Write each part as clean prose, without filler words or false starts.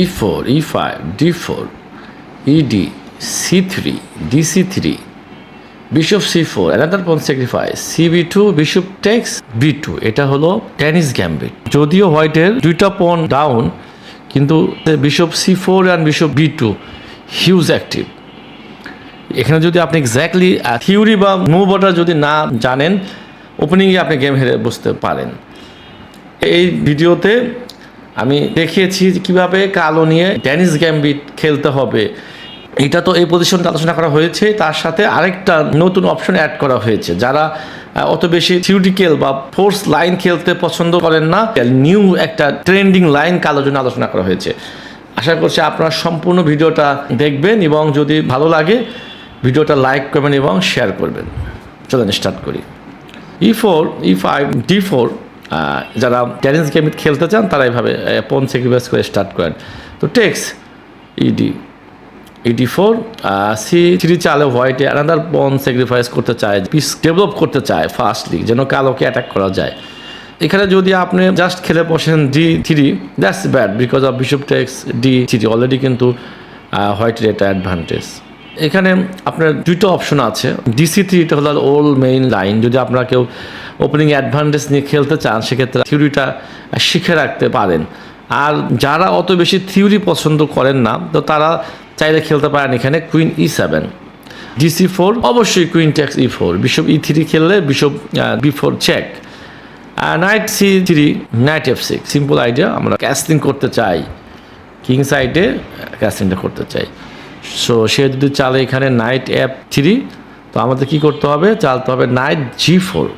e4, e5, d4, ed, c3, dc3, bishop c4, another pawn sacrifice, cb2, bishop takes b2. এটা হলো tennis gambit. যদিও হোয়াইটের দুইটা পন ডাউন, কিন্তু bishop c4 and bishop b2 huge active. এখানে যদি আপনি এক্স্যাক্টলি থিওরি বা মুভটা যদি না জানেন, ওপেনিংয়ে আপনি গেম হেরে বসতে পারেন। এই ভিডিওতে আমি দেখিয়েছি কীভাবে কালো নিয়ে টেনিস গ্যাম্বিট খেলতে হবে। এটা তো এই পজিশনটা আলোচনা করা হয়েছে, তার সাথে আরেকটা নতুন অপশন অ্যাড করা হয়েছে। যারা অত বেশি থিওরিটিক্যাল বা ফোর্স লাইন খেলতে পছন্দ করেন না, নিউ একটা ট্রেন্ডিং লাইন কালোর জন্য আলোচনা করা হয়েছে। আশা করছি আপনারা সম্পূর্ণ ভিডিওটা দেখবেন এবং যদি ভালো লাগে ভিডিওটা লাইক করবেন এবং শেয়ার করবেন। চলেন স্টার্ট করি। e4, e5, d4, যারা টেনিস গেম খেলতে চান তারা এইভাবে পন স্যাক্রিফাইস করে স্টার্ট করেন। তো টেক্স ed, ed4, c3 চালে হোয়াইটে অ্যানাদার পন স্যাক্রিফাইস করতে চায়, পিস ডেভেলপ করতে চায় ফাস্টলি, যেন কালোকে অ্যাটাক করা যায়। এখানে যদি আপনি জাস্ট খেলে বসেন d3, that's bad because of bishop text d3, already কিন্তু হোয়াইটের এটা অ্যাডভান্টেজ। এখানে আপনার দুটো অপশন আছে। dc3 এটা হলো ওল্ড মেইন লাইন। যদি আপনারা কেউ ওপেনিং অ্যাডভান্টেজ নিয়ে খেলতে চান, সেক্ষেত্রে থিওরিটা শিখে রাখতে পারেন। আর যারা অত বেশি থিওরি পছন্দ করেন না, তো তারা চাইলে খেলতে পারেন এখানে কুইন e7, dc4, অবশ্যই queen text e4, bishop e3 খেললে bishop b4 check, knight c3, knight f6। Simple idea, আমরা ক্যাসলিং করতে চাই, কিং সাইডে ক্যাসলিংটা করতে চাই। সো সে যদি চালে এখানে নাইট f3, তো আমাদের কি করতে হবে, চালতে হবে নাইট g4,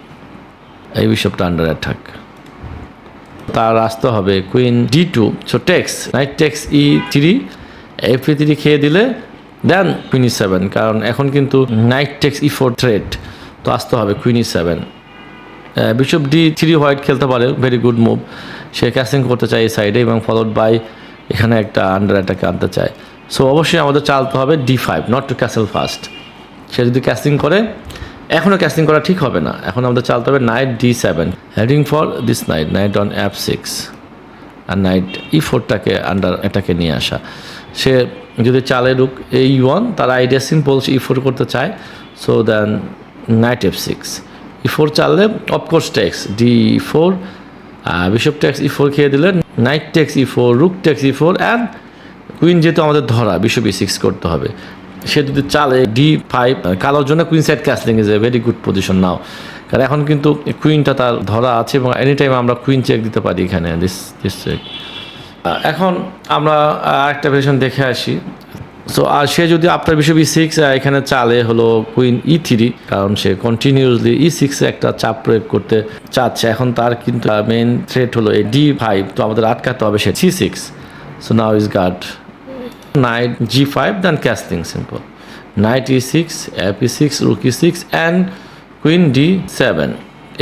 এই বিশপটা আন্ডার অ্যাটাক। তার আসতে হবে queen d2, so text, night text e3, f3 খেয়ে দিলে দেন কুইন e7, কারণ এখন কিন্তু নাইট টেক্স e4 থ্রেট, তো আসতে হবে queen e7। Bishop d3 white খেলতে পারে, ভেরি গুড মুভ। সে ক্যাসিং করতে চায় এই সাইডে এবং ফলোড বাই এখানে একটা আন্ডার অ্যাটাকে আনতে চায়। সো অবশ্যই আমাদের চালতে হবে d5, not to castle first. সে যদি ক্যাসিং করে, এখনও ক্যাসিং করা ঠিক হবে না, এখন আমাদের চালতে হবে knight d7, heading for this knight, knight on f6, আর নাইট e4টাকে আন্ডার এটাকে নিয়ে আসা। সে যদি চালে রুক e1, তার আইডিয়া সিম্পল, সে e4 করতে চায়। So then knight f6, e4 চাললে of course takes d4, bishop takes e4 খেয়ে দিলে knight takes e4, rook takes e4, and queen যেহেতু আমাদের ধরা, বিশপ e6 করতে হবে। সে যদি চালে d5, কালোর জন্য queen side castling is a very good position now, কারণ এখন কিন্তু কুইনটা তার ধরা আছে এবং এনি টাইম আমরা কুইন চেক দিতে পারি এখানে, দিস চেক। এখন আমরা একটা ভেরিয়েশন দেখে আসি। সো আর সে যদি আপনার বিশপ e6 এখানে চালে হলো কুইন e3, কারণ সে কন্টিনিউসলি e6 একটা চাপ প্রয়োগ করতে চাচ্ছে। এখন তার কিন্তু মেইন থ্রেট হলো এই d5, তো আমাদের আটকাতে হবে সে c6। So now is got knight g5, then castling simple, knight e6, f e6, rook e6, and queen d7।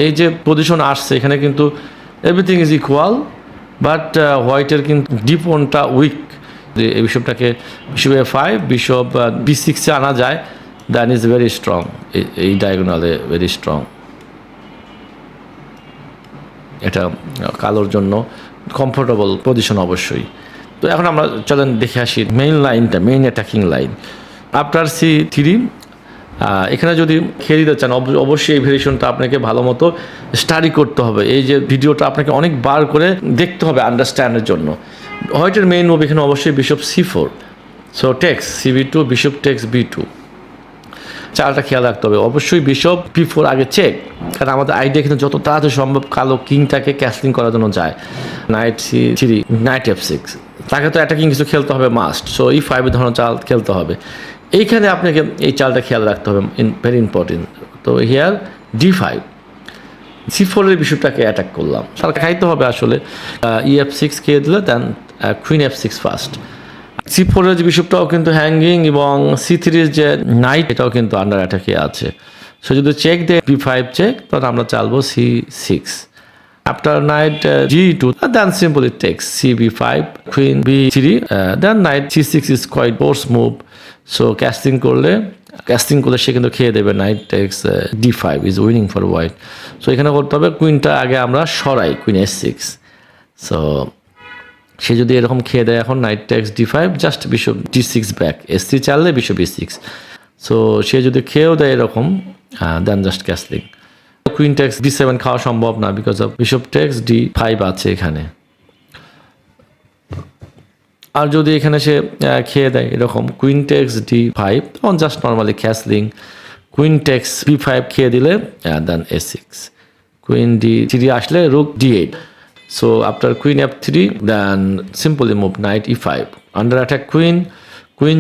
এই যে পজিশন আসছে এখানে কিন্তু এভরিথিং ইজ ইকুয়াল, বাট হোয়াইটের কিন্তু ডিপনটা উইক। এই বিশপটাকে বিশপ f5, বিশপ b6-এ আনা যায়, দ্যাট ইজ ভেরি স্ট্রং, এই ডায়াগোনালে ভেরি স্ট্রং। এটা কালোর জন্য কমফোর্টেবল পজিশন অবশ্যই। তো এখন আমরা চলেন দেখে আসি মেইন লাইনটা, main attacking line after c3। এখানে যদি খেয়ে দিতে চান, অবশ্যই এই ভেরিয়েশনটা আপনাকে ভালো মতো স্টাডি করতে হবে। এই যে ভিডিওটা আপনাকে অনেকবার করে দেখতে হবে আন্ডারস্ট্যান্ডের জন্য। হোয়াইটের মেইন মুভ এখানে অবশ্যই bishop c4, so text cb2, bishop text b2। চালটা খেয়াল রাখতে হবে, অবশ্যই বিশপ b4 আগে চেক, কারণ আমাদের আইডিয়া কিন্তু যত তাড়াতাড়ি সম্ভব কালো কিংটাকে ক্যাসলিং করার জন্য যায়। নাইট c3, নাইট f6, তাকে তো অ্যাটাকিং কিছু খেলতে হবে মাস্ট, সো e5 ধরনের চাল খেলতে হবে। এইখানে আপনাকে এই চালটা খেয়াল রাখতে হবে, ভেরি ইম্পর্টেন্ট। তো হিয়ার d5, c4 এর বিশপটাকে অ্যাটাক করলাম, তার খাইতে হবে আসলে e5 খেয়ে দিলে, দেন কুইন f6 ফার্স্ট। c4 এর যে বিশপটাও কিন্তু হ্যাঙ্গিং, এবং c3 এর যে নাইট এটাও কিন্তু আন্ডার অ্যাটাকে আছে। সো যদি চেক দেয় b5 চেক, তখন আমরা চালবো c6। After knight g2, then simply takes cb5, queen b3, then knight c6 is quite force move. So casting করলে সে কিন্তু খেয়ে দেবে, knight takes d5 is winning for white. So এখানে করতে হবে কুইনটা আগে আমরা সরাই, কুইন s6। সো সে যদি এরকম খেয়ে দেয় এখন knight takes D5 just bishop D6 back, S3 চাললে বিশপ E6। সো সে যদি খেয়েও দেয় এরকম then just castling. Queen takes D7 খাওয়া সম্ভব না because of bishop text D5 আছে এখানে। আর যদি এখানে সে খেয়ে দেয় এরকম কুইন টেক্স D5 তখন just normally castling. Queen text B5 খেয়ে দিলে দেন A6, কুইন D3 আসলে রুক D8। So after queen F3 then simply move knight E5 under attack queen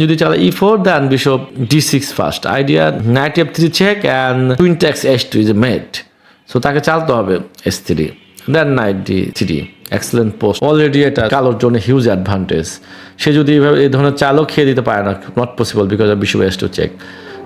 যদি চালে E4 then bishop D6 first idea knight F3 check and queen takes H2 is a mate, so তাকে চালতে হবে S3 then knight D3 excellent post already এটা কালোর জন্য huge advantage. সে যদি এইভাবে এই ধরনের চালও খেয়ে দিতে পারে না, not possible because of bishop H2 check।